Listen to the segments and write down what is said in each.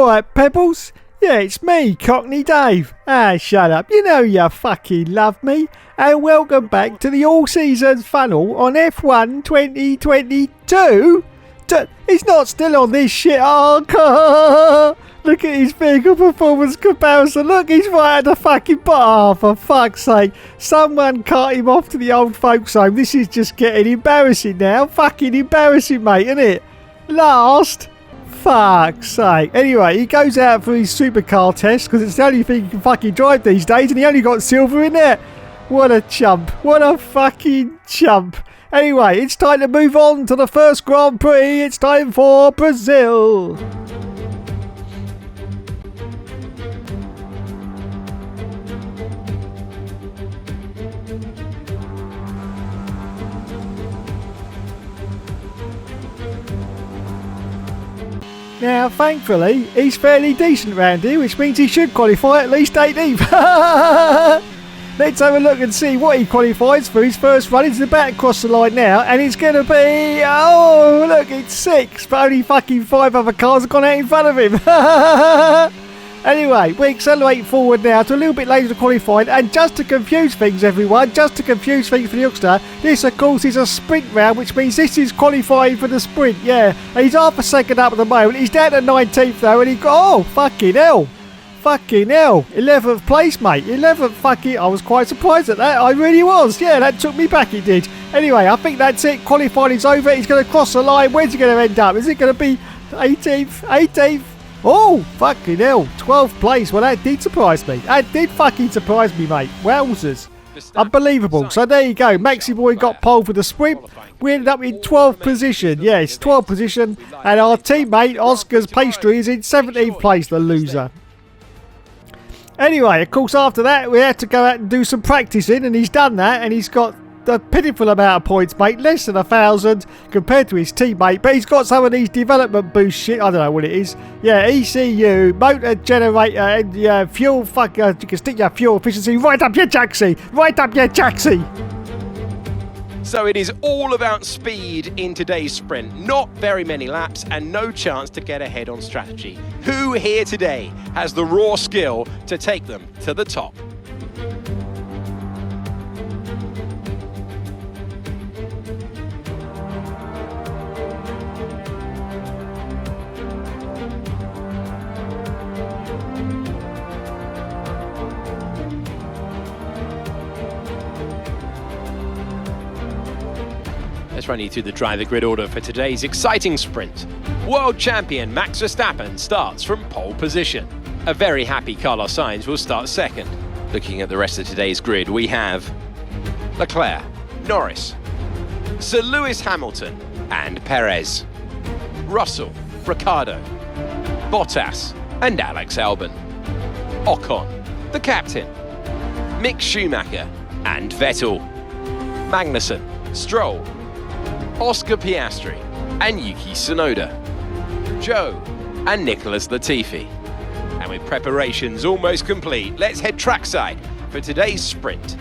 alright, Pebbles? Yeah, it's me, Cockney Dave. Ah, shut up. You know you fucking love me. And welcome back to the all-season funnel on F1 2022. He's not still on this shit. Oh, look at his vehicle performance comparison. Look, he's right at the fucking bottom. Oh, for fuck's sake. Someone cart him off to the old folks home. This is just getting embarrassing now. Fucking embarrassing, mate, isn't it? Last. Fuck's sake. Anyway, he goes out for his supercar test because it's the only thing he can fucking drive these days, and he only got silver in there. What a chump. What a fucking chump. Anyway, it's time to move on to the first Grand Prix. It's time for Brazil. Now, thankfully, he's fairly decent round here, which means he should qualify at least 18th. Let's have a look and see what he qualifies for his first run. He's about to cross the line now, and it's going to be... Oh, look, it's 6, but only fucking 5 other cars have gone out in front of him. Anyway, we accelerate forward now to a little bit later to qualifying, and just to confuse things, everyone, just to confuse things for the youngster, this, of course, is a sprint round, which means this is qualifying for the sprint, yeah. And he's half a second up at the moment. He's down to 19th, though, and he got... Oh, fucking hell. Fucking hell. 11th place, mate. 11th fucking... I was quite surprised at that. I really was. Yeah, that took me back, it did. Anyway, I think that's it. Qualifying is over. He's going to cross the line. Where's he going to end up? Is it going to be 18th? 18th? Oh, fucking hell. 12th place. Well, that did surprise me. That did fucking surprise me, mate. Wowzers. Unbelievable. So there you go. Maxi Boy got pole for the sprint. We ended up in 12th position. Yes, 12th position. And our teammate, Oscar's Pastry, is in 17th place, the loser. Anyway, of course, after that, we had to go out and do some practicing, and he's done that, and he's got a pitiful amount of points, mate, less than 1,000 compared to his teammate, but he's got some of these development boost shit, I don't know what it is. Yeah, ECU, motor generator, and fuel, you can stick your fuel efficiency right up your jacksie, So it is all about speed in today's sprint. Not very many laps and no chance to get ahead on strategy. Who here today has the raw skill to take them to the top? Let's run you through the driver grid order for today's exciting sprint. World champion Max Verstappen starts from pole position. A very happy Carlos Sainz will start second. Looking at the rest of today's grid, we have Leclerc, Norris, Sir Lewis Hamilton and Perez, Russell, Ricciardo, Bottas and Alex Albon, Ocon, the captain, Mick Schumacher and Vettel, Magnussen, Stroll, Oscar Piastri and Yuki Tsunoda, Joe and Nicholas Latifi. And with preparations almost complete, let's head trackside for today's sprint.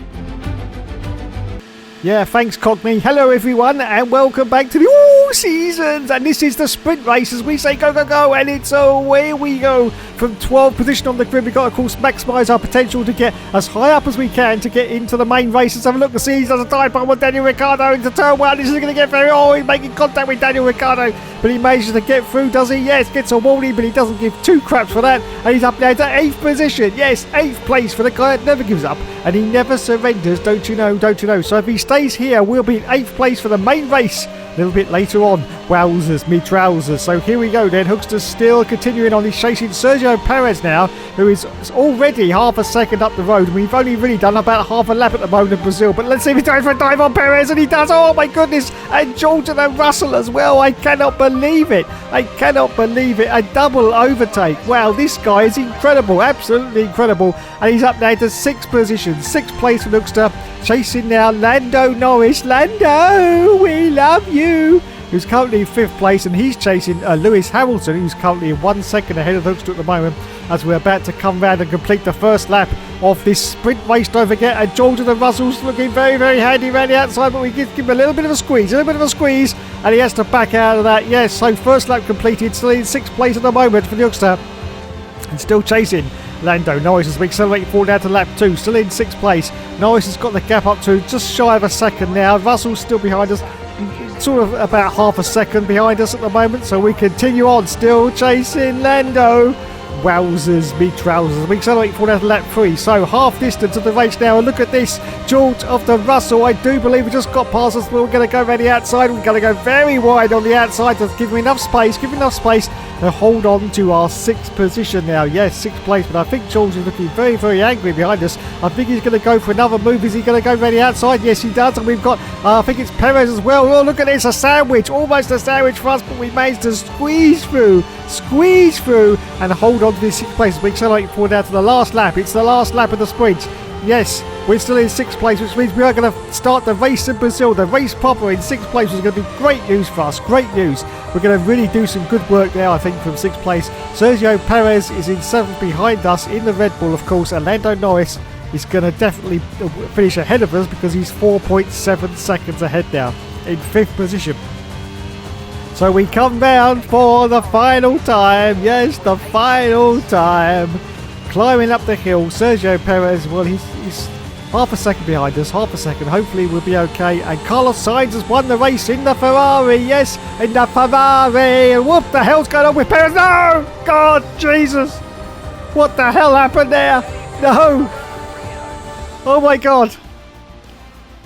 Yeah, thanks, Cockney. Hello, everyone, and welcome back to the All Seasons. And this is the sprint race as we say go, go, go. And it's away we go from 12th position on the grid. We've got, of course, maximise our potential to get as high up as we can to get into the main race. Let's have a look to see. He does a dive bomb with Daniel Ricciardo into turn 1. This isn't going to get very... Oh, he's making contact with Daniel Ricciardo. But he manages to get through, does he? Yes, gets a warning, but he doesn't give two craps for that. And he's up now to 8th position. Yes, 8th place for the guy that never gives up. And he never surrenders, don't you know, don't you know. So if he stays here, we'll be in 8th place for the main race a little bit later on. Wowzers, me trousers. So here we go then. Hookster's still continuing on. He's chasing Sergio Perez now, who is already half a second up the road. We've only really done about half a lap at the moment in Brazil. But let's see if he's going for a dive on Perez, and he does. Oh my goodness. And Jordan and Russell as well. I cannot believe it. I cannot believe it. A double overtake. Wow, this guy is incredible. Absolutely incredible. And he's up now to 6th position. 6th place for Hookster. Chasing now Lando Norris. Lando, we love you. Who's currently in 5th place, and he's chasing Lewis Hamilton, who's currently 1 second ahead of Hookster at the moment, as we're about to come round and complete the first lap of this sprint race. Don't forget, and Jordan and Russell's looking very, very handy around the outside, but we give him a little bit of a squeeze, and he has to back out of that. Yes, so first lap completed, still in 6th place at the moment for the Hookster. And still chasing Lando Norris as we accelerate forward down to lap 2. Still in 6th place. Norris has got the gap up to just shy of a second now. Russell's still behind us. Sort of about half a second behind us at the moment. So we continue on. Still chasing Lando. Wowzers, me trousers. We accelerate forward down to lap 3. So half distance of the race now. And look at this. George of the Russell. I do believe we just got past us. We're going to go around the outside. We're going to go very wide on the outside to give him enough space. To hold on to our 6th position now. Yes, 6th place, but I think George is looking very, very angry behind us. I think he's going to go for another move. Is he going to go around the outside? Yes, he does. And we've got, I think it's Perez as well. Oh, look at this, a sandwich. Almost a sandwich for us, but we managed to squeeze through, and hold on to this 6th place. We accelerate forward now to the last lap. It's the last lap of the sprint. Yes, we're still in 6th place, which means we are going to start the race in Brazil. The race proper in 6th place is going to be great news for us. Great news. We're going to really do some good work there, I think, from 6th place. Sergio Perez is in 7th behind us in the Red Bull, of course. And Lando Norris is going to definitely finish ahead of us because he's 4.7 seconds ahead now in 5th position. So we come round for the final time. Yes, the final time. Climbing up the hill, Sergio Perez, well, he's half a second behind us, half a second. Hopefully we'll be okay. And Carlos Sainz has won the race in the Ferrari. Yes, in the Ferrari. And what the hell's going on with Perez? No! God, Jesus. What the hell happened there? No. Oh, my God.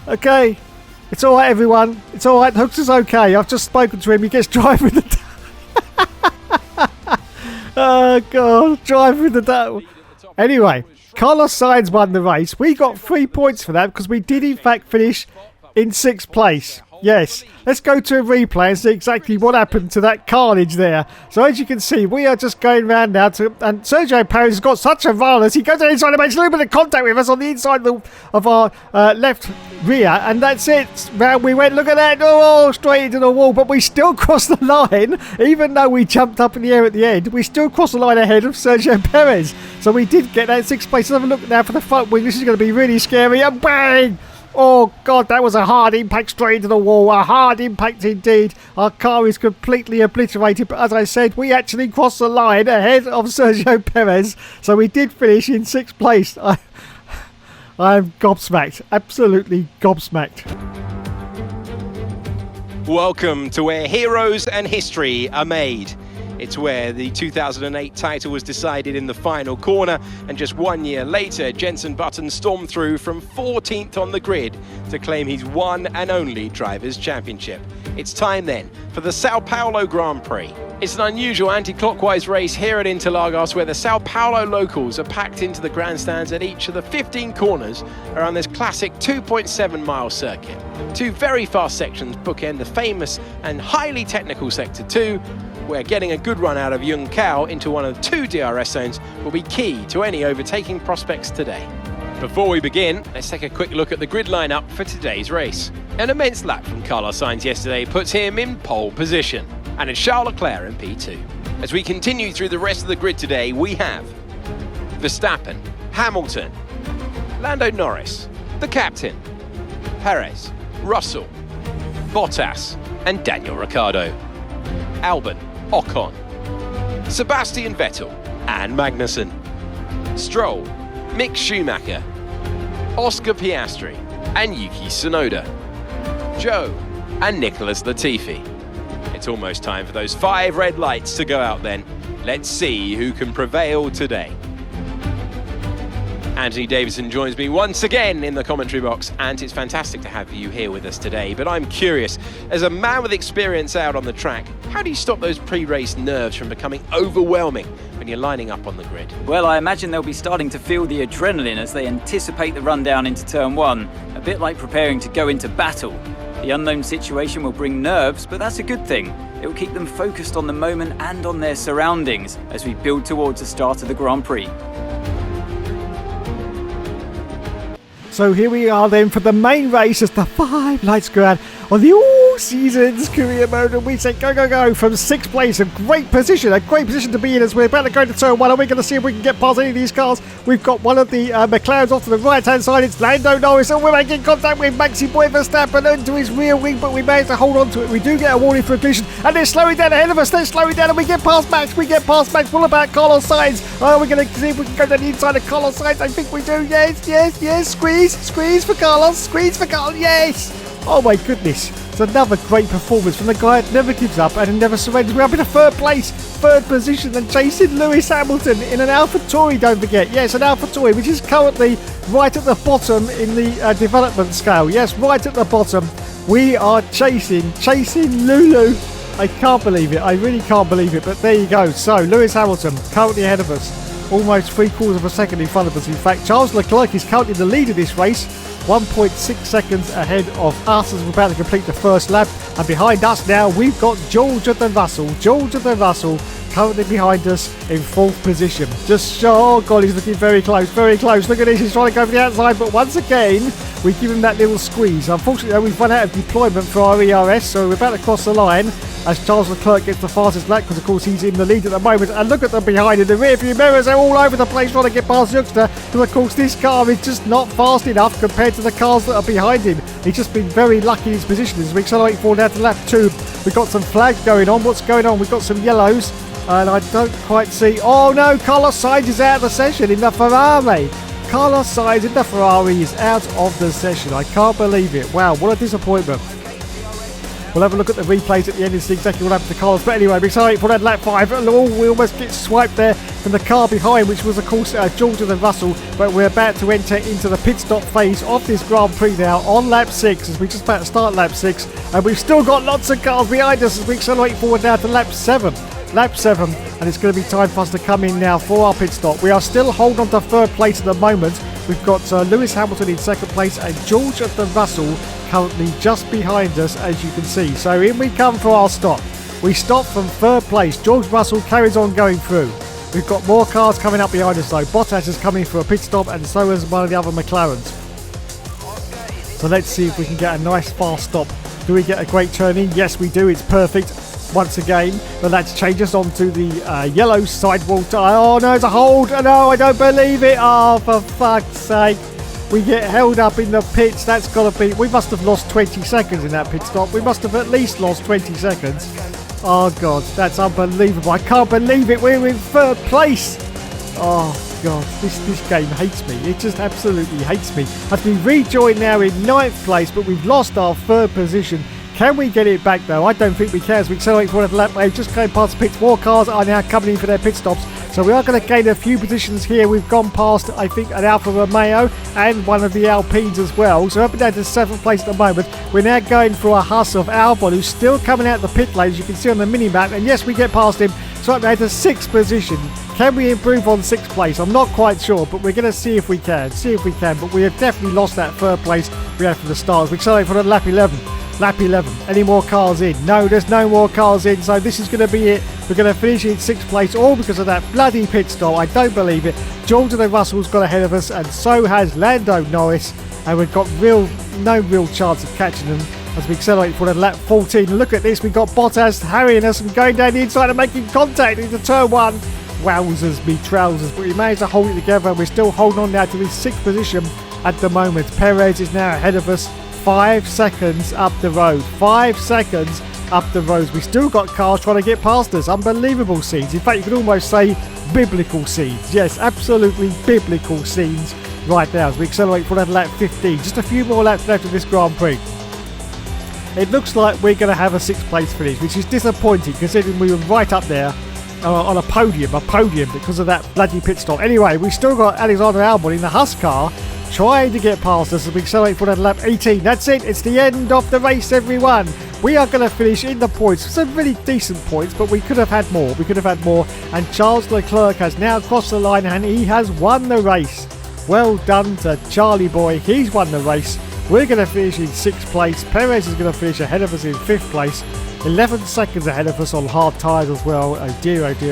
Okay. It's all right, everyone. It's all right. Hooks is okay. I've just spoken to him. He gets driving the... Oh, God. Driving the... Anyway, Carlos Sainz won the race. We got 3 points for that because we did in fact finish in 6th place. Yes, let's go to a replay and see exactly what happened to that carnage there. So as you can see, we are just going round now and Sergio Perez has got such a run as he goes inside the bench, a little bit of contact with us on the inside of our left rear, and that's it. Round we went, look at that, oh, straight into the wall, but we still crossed the line, even though we jumped up in the air at the end. We still crossed the line ahead of Sergio Perez. So we did get that 6th place. Let's have a look now for the front wing. This is going to be really scary, and bang! Oh, God, that was a hard impact straight into the wall. A hard impact indeed. Our car is completely obliterated. But as I said, we actually crossed the line ahead of Sergio Perez. So we did finish in 6th place. I'm gobsmacked. Absolutely gobsmacked. Welcome to where heroes and history are made. It's where the 2008 title was decided in the final corner, and just 1 year later, Jenson Button stormed through from 14th on the grid to claim his one and only Drivers' Championship. It's time then for the Sao Paulo Grand Prix. It's an unusual anti-clockwise race here at Interlagos where the Sao Paulo locals are packed into the grandstands at each of the 15 corners around this classic 2.7-mile circuit. Two very fast sections bookend the famous and highly technical Sector 2, where getting a good run out of Yung Cao into one of the 2 DRS zones will be key to any overtaking prospects today. Before we begin, let's take a quick look at the grid lineup for today's race. An immense lap from Carlos Sainz yesterday puts him in pole position, and it's Charles Leclerc in P2. As we continue through the rest of the grid today, we have Verstappen, Hamilton, Lando Norris, the captain, Perez, Russell, Bottas, and Daniel Ricciardo, Albon, Ocon, Sebastian Vettel and Magnussen, Stroll, Mick Schumacher, Oscar Piastri and Yuki Tsunoda, Joe and Nicholas Latifi. It's almost time for those 5 red lights to go out then. Let's see who can prevail today. Anthony Davidson joins me once again in the commentary box, and it's fantastic to have you here with us today. But I'm curious, as a man with experience out on the track, how do you stop those pre-race nerves from becoming overwhelming when you're lining up on the grid? Well, I imagine they'll be starting to feel the adrenaline as they anticipate the run down into turn 1, a bit like preparing to go into battle. The unknown situation will bring nerves, but that's a good thing. It will keep them focused on the moment and on their surroundings as we build towards the start of the Grand Prix. So here we are then for the main race as the 5 lights go out on the Seasons career mode, and we say go, go, go from 6th place. A great position to be in as we're about to go to turn 1. Are we going to see if we can get past any of these cars? We've got one of the McLarens off to the right hand side. It's Lando Norris, and we're making contact with Maxi Boy Verstappen into his rear wing, but we managed to hold on to it. We do get a warning for a collision, and they're slowing down ahead of us. They're slowing down, and we get past Max. What about Carlos Sainz? We're going to see if we can go down the inside of Carlos Sainz. I think we do. Yes. Squeeze for Carlos. Yes. Oh my goodness. It's another great performance from the guy that never gives up and never surrenders. We're up in a third position, and chasing Lewis Hamilton in an AlphaTauri, don't forget. Yes, an AlphaTauri, which is currently right at the bottom in the development scale. Yes, right at the bottom. We are chasing Lulu. I can't believe it. I really can't believe it. But there you go. So, Lewis Hamilton currently ahead of us. Almost 3/4 of a second in front of us. In fact, Charles Leclerc is currently the lead of this race. 1.6 seconds ahead of us as we're about to complete the first lap. And behind us now, we've got George of the Russell currently behind us in 4th position. Oh God, he's looking very close. Look at this, he's trying to go for the outside, but once again, we give him that little squeeze. Unfortunately, we've run out of deployment for our ERS, so we're about to cross the line as Charles Leclerc gets the fastest lap, because of course he's in the lead at the moment. And look at them behind in the rear view mirrors, they're all over the place trying to get past Youngster, because of course this car is just not fast enough compared to the cars that are behind him. He's just been very lucky in his position as we accelerate forward down to lap 2. We've got some flags going on. What's going on? We've got some yellows, and I don't quite see. Oh no, Carlos Sainz is out of the session in the Ferrari. Carlos Sainz in the Ferrari is out of the session. I can't believe it. Wow, what a disappointment. We'll have a look at the replays at the end and see exactly what happened to Carlos. But anyway, we're excited for that lap 5. We almost get swiped there from the car behind, which was, of course, George and Russell. But we're about to enter into the pit stop phase of this Grand Prix now on lap 6, as we're just about to start lap 6. And we've still got lots of cars behind us as we accelerate forward now to lap 7. And it's going to be time for us to come in now for our pit stop. We are still holding on to 3rd place at the moment. We've got Lewis Hamilton in 2nd place and George of the Russell currently just behind us, as you can see. So in we come for our stop. We stop from 3rd place. George Russell carries on going through. We've got more cars coming up behind us though. Bottas is coming for a pit stop, and so is one of the other McLarens. So let's see if we can get a nice fast stop. Do we get a great turn in? Yes, we do. It's perfect. Once again, but let's change us onto the yellow sidewall tire. Oh no, it's a hold. No, I don't believe it. Oh, for fuck's sake. We get held up in the pits. That's got to be... We must have lost 20 seconds in that pit stop. We must have at least lost 20 seconds. Oh God, that's unbelievable. I can't believe it. We're in 3rd place. Oh God, this game hates me. It just absolutely hates me. As we rejoin now in 9th place, but we've lost our 3rd position. Can we get it back though? I don't think we can, as we accelerate forward at the lap wave. Just going past the pits. More cars are now coming in for their pit stops. So we are going to gain a few positions here. We've gone past, I think, an Alfa Romeo and one of the Alpines as well. So up and down to 7th place at the moment. We're now going for a Haas of Albon, who's still coming out the pit lane, as you can see on the mini-map. And yes, we get past him. So up there to 6th position. Can we improve on 6th place? I'm not quite sure, but we're going to see if we can. But we have definitely lost that 3rd place we had from the start. We accelerate for lap 11. Lap 11. Any more cars in? No, there's no more cars in. So this is going to be it. We're going to finish in 6th place, all because of that bloody pit stop. I don't believe it. George and Russell's got ahead of us, and so has Lando Norris. And we've got no real chance of catching them as we accelerate for lap 14. Look at this. We've got Bottas harrying us and going down the inside and making contact into turn 1. Wowzers, me trousers. But we managed to hold it together. We're still holding on now to this 6th position at the moment. Perez is now ahead of us. 5 seconds up the road. 5 seconds up the road. We still got cars trying to get past us. Unbelievable scenes. In fact, you could almost say biblical scenes. Yes, absolutely biblical scenes right now as we accelerate for lap 15. Just a few more laps left of this Grand Prix. It looks like we're going to have a 6th place finish, which is disappointing considering we were right up there on a podium because of that bloody pit stop. Anyway, we still got Alexander Albon in the Haas car trying to get past us as we accelerate for lap 18. That's it. It's the end of the race, everyone. We are going to finish in the points. Some really decent points, but we could have had more. And Charles Leclerc has now crossed the line and he has won the race. Well done to Charlie boy. He's won the race. We're going to finish in 6th place. Perez is going to finish ahead of us in 5th place. 11 seconds ahead of us on hard tyres as well. Oh dear. But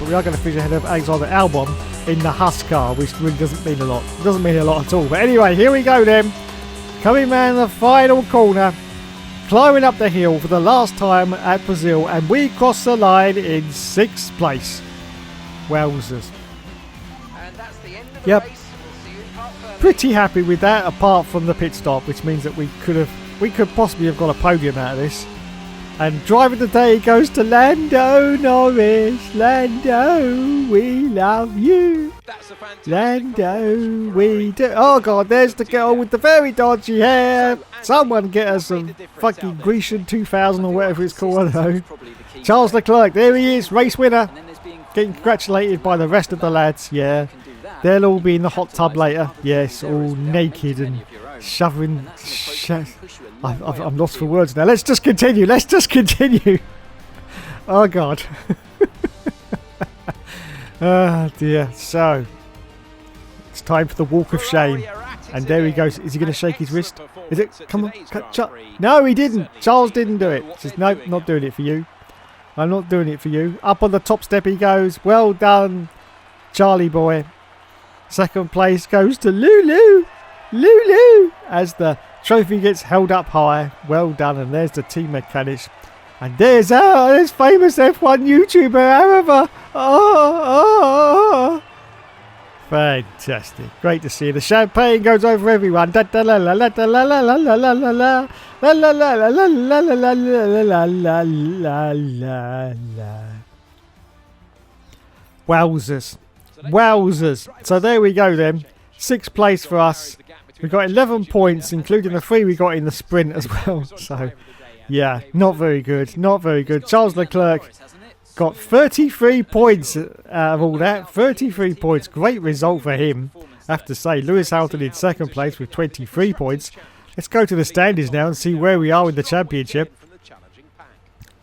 we are going to finish ahead of Alexander Albon in the Haas car, which really doesn't mean a lot. It doesn't mean a lot at all. But anyway, here we go then. Coming round the final corner. climbing up the hill for the last time at Brazil, and we cross the line in 6th place. Wowzers. And that's the end of the Yep. race. We'll see you in Park Fermé. Pretty happy with that, apart from the pit stop, which means that we could possibly have got a podium out of this. And driver of the day goes to Lando Norris. Lando, we love you. That's a fantastic Lando, we do. Oh god, there's the girl with the very dodgy hair. Someone get us some fucking Grecian 2000 or whatever it's called, I don't know. Charles Leclerc, there he is, race winner. Getting congratulated by the rest of the lads, yeah. They'll all be in the hot tub later. Yes, all naked and shoving... I'm lost for words now. Let's just continue. Oh, God. Oh, dear. So, it's time for the walk of shame. And there he goes. Is he going to shake his wrist? Is it? Come on. No, he didn't. Charles didn't do it. He says, nope, not doing it for you. I'm not doing it for you. Up on the top step he goes. Well done, Charlie boy. Second place goes to Lulu. Lulu. As the trophy gets held up high. Well done. And there's the team mechanics. And there's famous F1 YouTuber Arava. Oh. Fantastic. Great to see. The champagne goes over everyone. Da da la la la la la la la la la la. La la la la la la la la la la la la la. Wowzers. Wowzers. So there we go then. 6th place for us. We got 11 points, including the 3 we got in the sprint as well. So, yeah, not very good. Not very good. Charles Leclerc got 33 points out of all that. 33 points. Great result for him, I have to say. Lewis Hamilton in 2nd place with 23 points. Let's go to the standings now and see where we are in the championship.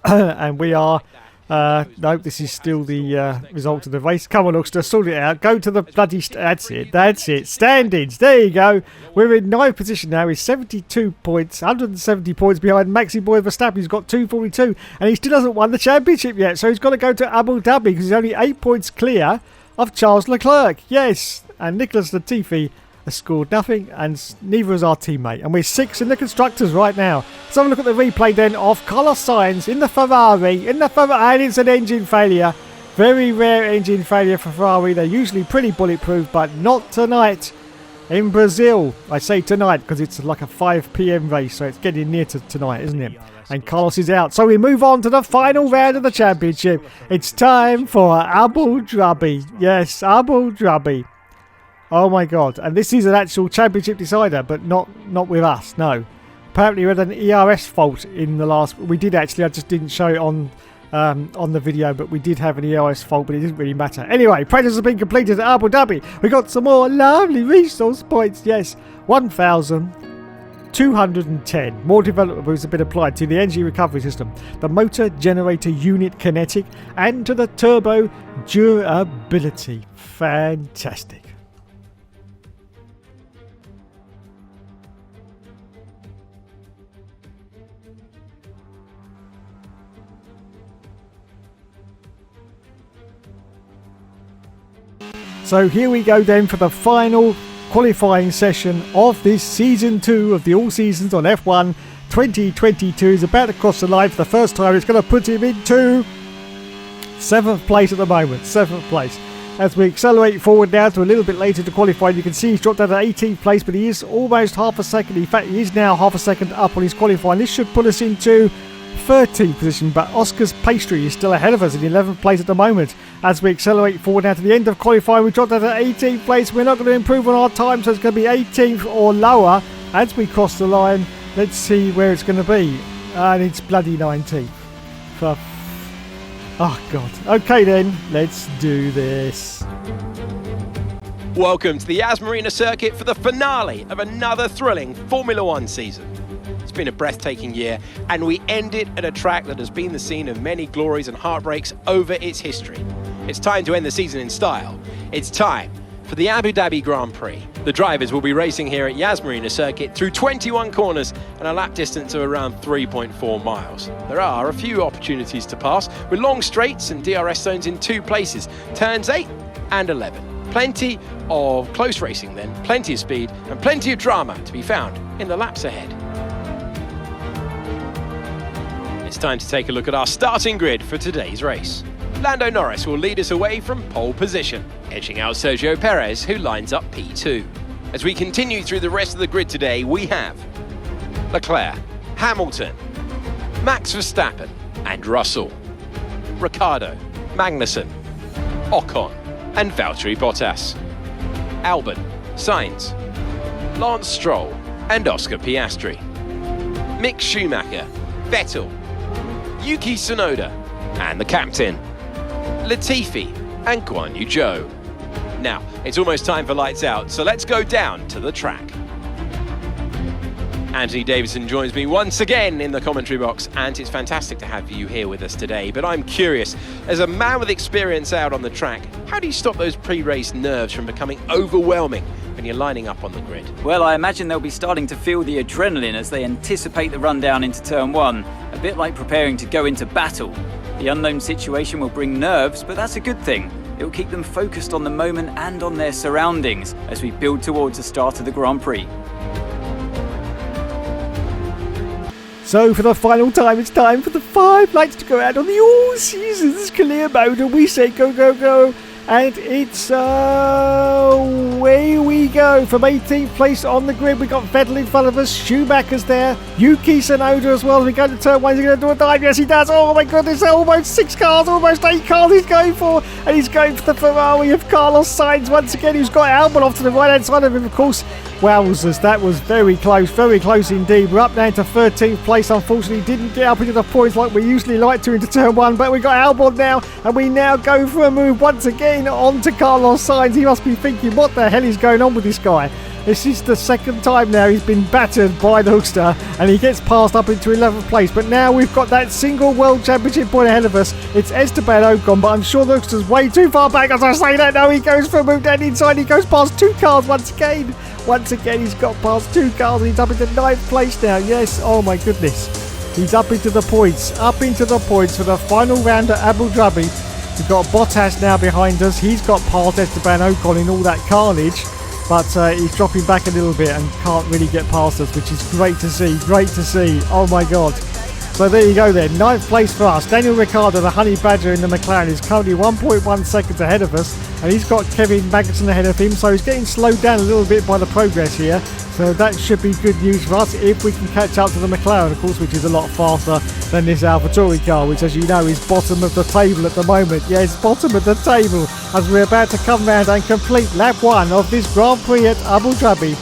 And we are... no, this is still the result of the race. Come on, Oxter, sort it out. Go to the bloody... That's it. Standings. There you go. We're in 9th position now. He's 72 points. 170 points behind Maxi Boy Verstappen. He's got 242. And he still hasn't won the championship yet. So he's got to go to Abu Dhabi because he's only 8 points clear of Charles Leclerc. Yes. And Nicholas Latifi has scored nothing, and neither is our teammate. And we're 6th in the constructors right now. Let's have a look at the replay then of Carlos Sainz in the Ferrari. And it's an engine failure. Very rare engine failure for Ferrari. They're usually pretty bulletproof, but not tonight in Brazil. I say tonight because it's like a 5 p.m. race, so it's getting near to tonight, isn't it? And Carlos is out. So we move on to the final round of the championship. It's time for Abu Dhabi. Yes, Abu Dhabi. Oh my god. And this is an actual championship decider, but not with us, no. Apparently we had an ERS fault in the last... We did actually, I just didn't show it on the video, but we did have an ERS fault, but it didn't really matter. Anyway, practice has been completed at Abu Dhabi. We got some more lovely resource points, yes. 1,210. More development boosts have been applied to the engine recovery system, the motor generator unit kinetic, and to the turbo durability. Fantastic. So here we go then for the final qualifying session of this Season 2 of the All Seasons on F1 2022. He's about to cross the line for the first time. It's going to put him into 7th place at the moment. 7th place. As we accelerate forward now to a little bit later to qualify, you can see he's dropped down to 18th place, but he is almost half a second. In fact, he is now half a second up on his qualifying. This should put us into 13th position, but Oscar's Pastry is still ahead of us in 11th place at the moment. As we accelerate forward now to the end of qualifying, we dropped down to 18th place. We're not going to improve on our time, so it's going to be 18th or lower as we cross the line. Let's see where it's going to be. And it's bloody 19th. Oh god. Okay then, let's do this. Welcome to the Yas Marina circuit for the finale of another thrilling Formula One season. It's been a breathtaking year, and we end it at a track that has been the scene of many glories and heartbreaks over its history. It's time to end the season in style. It's time for the Abu Dhabi Grand Prix. The drivers will be racing here at Yas Marina circuit through 21 corners and a lap distance of around 3.4 miles. There are a few opportunities to pass, with long straights and DRS zones in 2 places, turns 8 and 11. Plenty of close racing then, plenty of speed and plenty of drama to be found in the laps ahead. It's time to take a look at our starting grid for today's race. Lando Norris will lead us away from pole position, edging out Sergio Perez, who lines up P2. As we continue through the rest of the grid today, we have Leclerc, Hamilton, Max Verstappen and Russell, Ricciardo, Magnussen, Ocon and Valtteri Bottas, Albon, Sainz, Lance Stroll and Oscar Piastri, Mick Schumacher, Vettel, Yuki Tsunoda and the captain, Latifi and Guan Yu Zhou. Now, it's almost time for lights out, so let's go down to the track. Anthony Davidson joins me once again in the commentary box, and it's fantastic to have you here with us today. But I'm curious, as a man with experience out on the track, how do you stop those pre-race nerves from becoming overwhelming when you're lining up on the grid? Well, I imagine they'll be starting to feel the adrenaline as they anticipate the rundown into turn one, a bit like preparing to go into battle. The unknown situation will bring nerves, but that's a good thing. It will keep them focused on the moment and on their surroundings as we build towards the start of the Grand Prix. So for the final time, it's time for the 5 lights to go out on the All Seasons clear mode, and we say go, go, go. And it's away we go. From 18th place on the grid, we got Vettel in front of us, Schumacher's there, Yuki Tsunoda as well. As we go to turn 1, he's going to do a dive. Yes, he does. Oh my goodness, almost 6 cars, almost 8 cars he's going for. And he's going for the Ferrari of Carlos Sainz once again, who's got Albon off to the right hand side of him, of course. Wowzers, that was very close indeed. We're up now to 13th place. Unfortunately, didn't get up into the points like we usually like to into turn 1, but we got Albon now, and we now go for a move once again onto Carlos Sainz. He must be thinking, what the hell is going on with this guy? This is the second time now he's been battered by the Hookster, and he gets passed up into 11th place. But now we've got that single World Championship point ahead of us. It's Esteban Ocon, but I'm sure the Hookster's way too far back as I say that. Now he goes for a move down inside. He goes past 2 cars once again. Once again, he's got past 2 cars and he's up into 9th place now. Yes, oh my goodness. He's up into the points for the final round at Abu Dhabi. We've got Bottas now behind us. He's got past Esteban Ocon in all that carnage, but he's dropping back a little bit and can't really get past us, which is great to see. Oh my God. So there you go then, 9th place for us. Daniel Ricciardo, the Honey Badger in the McLaren, is currently 1.1 seconds ahead of us, and he's got Kevin Magnussen ahead of him, so he's getting slowed down a little bit by the progress here. So that should be good news for us if we can catch up to the McLaren, of course, which is a lot faster than this AlphaTauri car, which, as you know, is bottom of the table at the moment. Yes, bottom of the table, as we're about to come round and complete lap 1 of this Grand Prix at Abu Dhabi.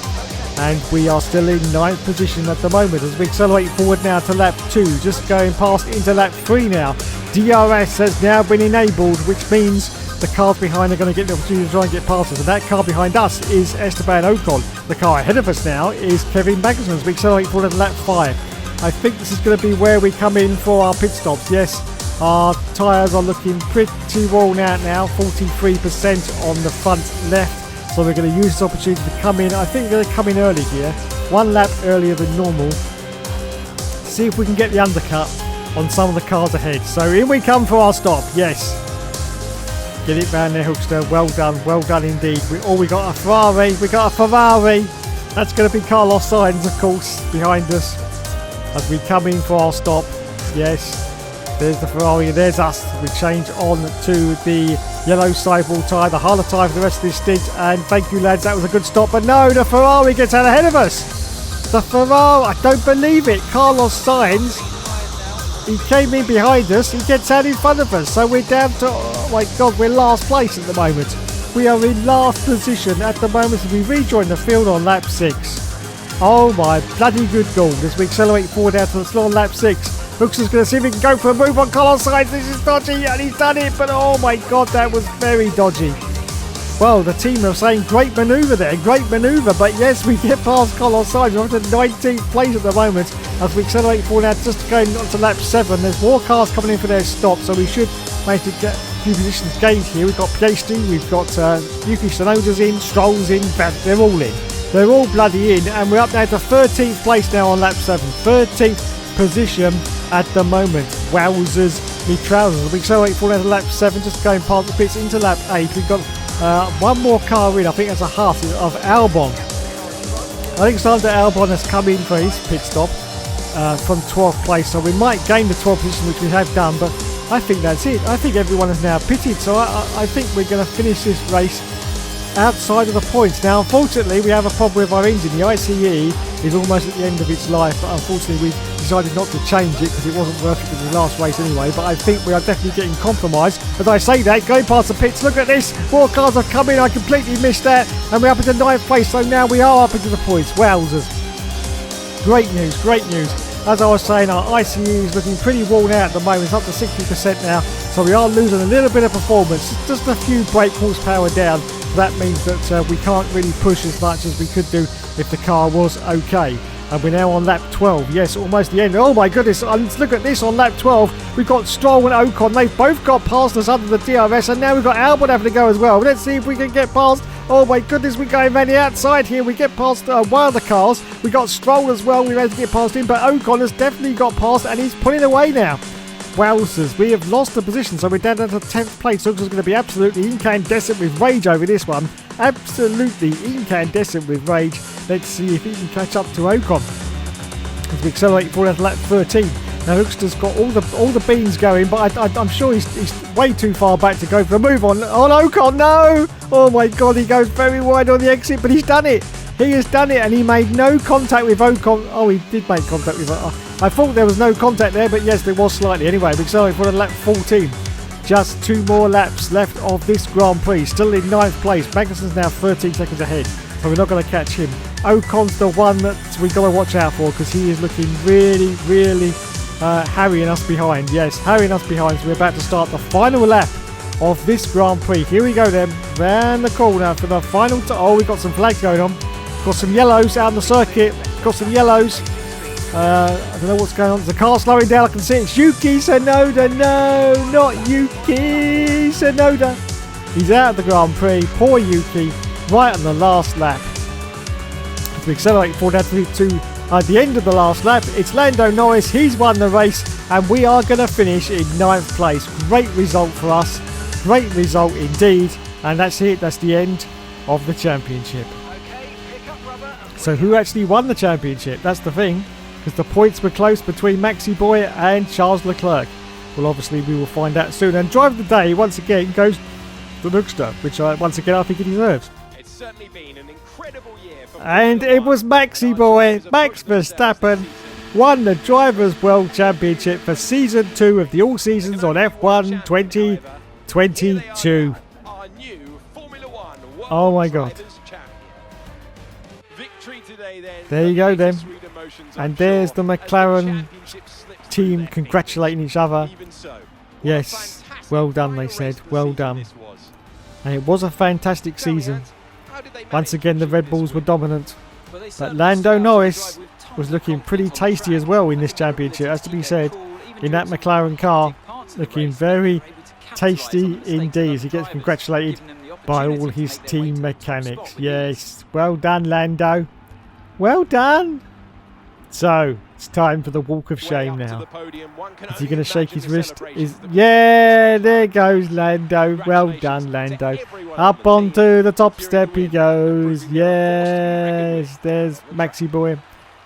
And we are still in 9th position at the moment as we accelerate forward now to lap 2, just going past into lap 3 now. DRS has now been enabled, which means the cars behind are going to get the opportunity to try and get past us. And that car behind us is Esteban Ocon. The car ahead of us now is Kevin Magnussen as we accelerate forward to lap 5. I think this is going to be where we come in for our pit stops. Yes, our tyres are looking pretty worn out now, 43% on the front left. So we're going to use this opportunity to come in. I think we're going to come in early here, 1 lap earlier than normal. See if we can get the undercut on some of the cars ahead. So in we come for our stop. Yes. Get it round there, Hookster. Well done indeed. We got a Ferrari. That's going to be Carlos Sainz, of course, behind us as we come in for our stop. Yes. There's the Ferrari, there's us. We change on to the yellow sidewall tyre, the harder tyre for the rest of this stint. And thank you, lads, that was a good stop. But no, the Ferrari gets out ahead of us. The Ferrari, I don't believe it. Carlos Sainz, he came in behind us. He gets out in front of us. So we're down to, oh my God, we're last place at the moment. We are in last position at the moment as we rejoin the field on lap 6. Oh my bloody good God, as we accelerate forward out to the slot on lap 6. Brooks is going to see if he can go for a move on Carlos Sainz. This is dodgy, and he's done it, but oh my God, that was very dodgy. Well, the team are saying great manoeuvre there, but yes, we get past Carlos Sainz. We're up to 19th place at the moment as we accelerate forward now, just going on to lap 7. There's more cars coming in for their stop, so we should manage to get a few positions gained here. We've got Piastri, we've got Yuki Tsunoda's in, Stroll's in, they're all in. They're all bloody in, and we're up now to 13th place now on lap 7. 13th position at the moment. Wowzers, me trousers. We accelerate forward to lap 7, just going past the pits into lap 8. We've got one more car in. I think that's a Haas of Albon. Alexander Albon has come in for his pit stop. from 12th place, so we might gain the 12th position, which we have done, but I think that's it. I think everyone is now pitted, so I think we're going to finish this race outside of the points. Now, unfortunately, we have a problem with our engine. The ICE is almost at the end of its life, but unfortunately we decided not to change it because it wasn't worth it in the last race anyway. But I think we are definitely getting compromised. As I say that, going past the pits, look at this. More cars have come in. I completely missed that. And we're up into 9th place, so now we are up into the points. Wowzers. Great news, great news. As I was saying, our ICE is looking pretty worn out at the moment. It's up to 60% now, so we are losing a little bit of performance. Just a few brake horsepower down. That means that we can't really push as much as we could do if the car was okay. And we're now on lap 12. Yes, almost the end. Oh my goodness, look at this on lap 12. We've got Stroll and Ocon. They've both got past us under the DRS, and now we've got Albon having to go as well. Let's see if we can get past. Oh my goodness, we're going around the outside here. We get past one of the cars. We got Stroll as well. We managed to get past him, but Ocon has definitely got past, and he's pulling away now. Wowzers, we have lost the position, so we're down to 10th place. So it's going to be absolutely incandescent with rage over this one. Absolutely incandescent with rage. Let's see if he can catch up to Ocon as we accelerate forward to lap 13. Now Hookster's got all the beans going, but I'm sure he's way too far back to go for a move on Ocon. No! Oh my God, he goes very wide on the exit, but he's done it. He has done it, and he made no contact with Ocon. Oh, he did make contact with Ocon. I thought there was no contact there, but yes, there was slightly. Anyway, we accelerate for lap 14. Just 2 more laps left of this Grand Prix. Still in 9th place. Magnussen's now 13 seconds ahead, so we're not going to catch him. Ocon's the one that we've got to watch out for because he is looking really, really harrying us behind. Yes, harrying us behind. So we're about to start the final lap of this Grand Prix. Here we go then. Round the corner for the final. Oh, we've got some flags going on. Got some yellows out on the circuit. Got some yellows. I don't know what's going on. There's a car slowing down. I can see it's Yuki Tsunoda. No, not Yuki Tsunoda. He's out of the Grand Prix. Poor Yuki. Right on the last lap. As we accelerate forward to the end of the last lap, it's Lando Norris. He's won the race, and we are going to finish in 9th place. Great result for us. Great result indeed. And that's it. That's the end of the championship. So who actually won the championship? That's the thing. Because the points were close between Maxi Boy and Charles Leclerc. Well, obviously, we will find out soon. And drive of the day, once again, goes to Hookster, which once again I think he deserves. It's certainly been an incredible year for and it was Maxi Boy, Max Verstappen, won the Drivers' World Championship for Season 2 of the All Seasons on F1 2022. our new Formula One World Oh my God. Drivers' Champion. Victory today, then. There you go then. Sweet emotions, And I'm there's sure, the as McLaren championship slips team through their congratulating each other. Even so, what a Yes, fantastic well done, they final said. race of the Well season done. this was. And it was a fantastic Tell me, season. Hans, how did they Once manage again, the to Red achieve Bulls this were win? dominant. Well, they But certainly Lando started to Norris drive with tons was of looking pretty confidence on tasty track. as well in this They championship, has to be keep said. their cool, even In that during McLaren car, big parts of the looking race. very Able to capitalise tasty on the mistakes of indeed. other He gets drivers, congratulated giving them the by all opportunity to his make their way team to the top mechanics. spot with ease. Yes, well done, Lando. Well done. So, it's time for the walk of shame now. Is he going to shake his wrist? Yeah, there goes Lando. Well done, Lando. Up onto the top step he goes. Yes, there's Maxi Boy.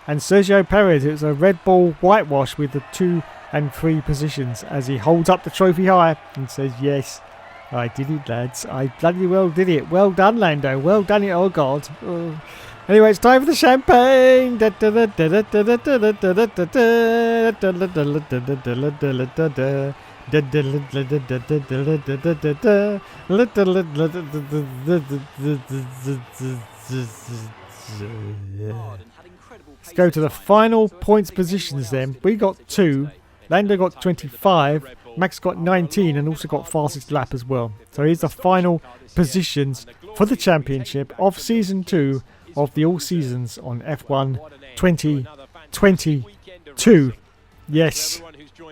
And Sergio Perez, it's a Red Bull whitewash with the 2 and 3 positions as he holds up the trophy high and says, yes, I did it, lads. I bloody well did it. Well done, Lando. Well done it, oh God. Oh. Anyway, it's time for the champagne. Let's go to the final points positions then. We got 2. Lando got 25. Max got 19 and also got fastest lap as well. So here's the final positions for the championship of Season 2 of the All Seasons on F1 2022. Yes.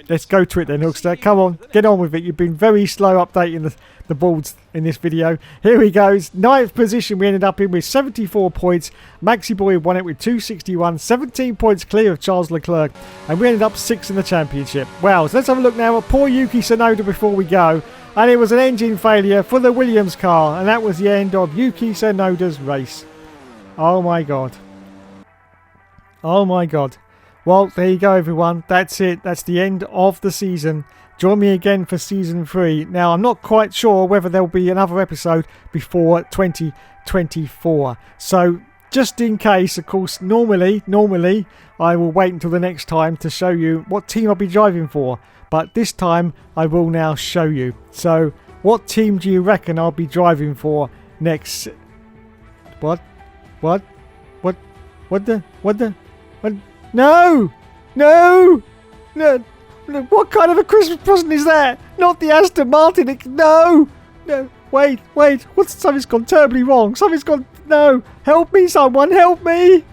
Let's go to it then, Hookster. Come on, get on with it. You've been very slow updating the boards in this video. Here he goes. 9th position we ended up in with 74 points. Maxi Boy won it with 261. 17 points clear of Charles Leclerc. And we ended up 6th in the championship. Well, so let's have a look now at poor Yuki Tsunoda before we go. And it was an engine failure for the Williams car. And that was the end of Yuki Tsunoda's race. Oh my God. Oh my God. Well, there you go, everyone. That's it. That's the end of the season. Join me again for season 3. Now, I'm not quite sure whether there'll be another episode before 2024. So, just in case, of course, normally, I will wait until the next time to show you what team I'll be driving for. But this time, I will now show you. So, what team do you reckon I'll be driving for next? What? No! What kind of a Christmas present is that? Not the Aston Martin. No! Wait. Something's gone terribly wrong. No! Help me, someone! Help me!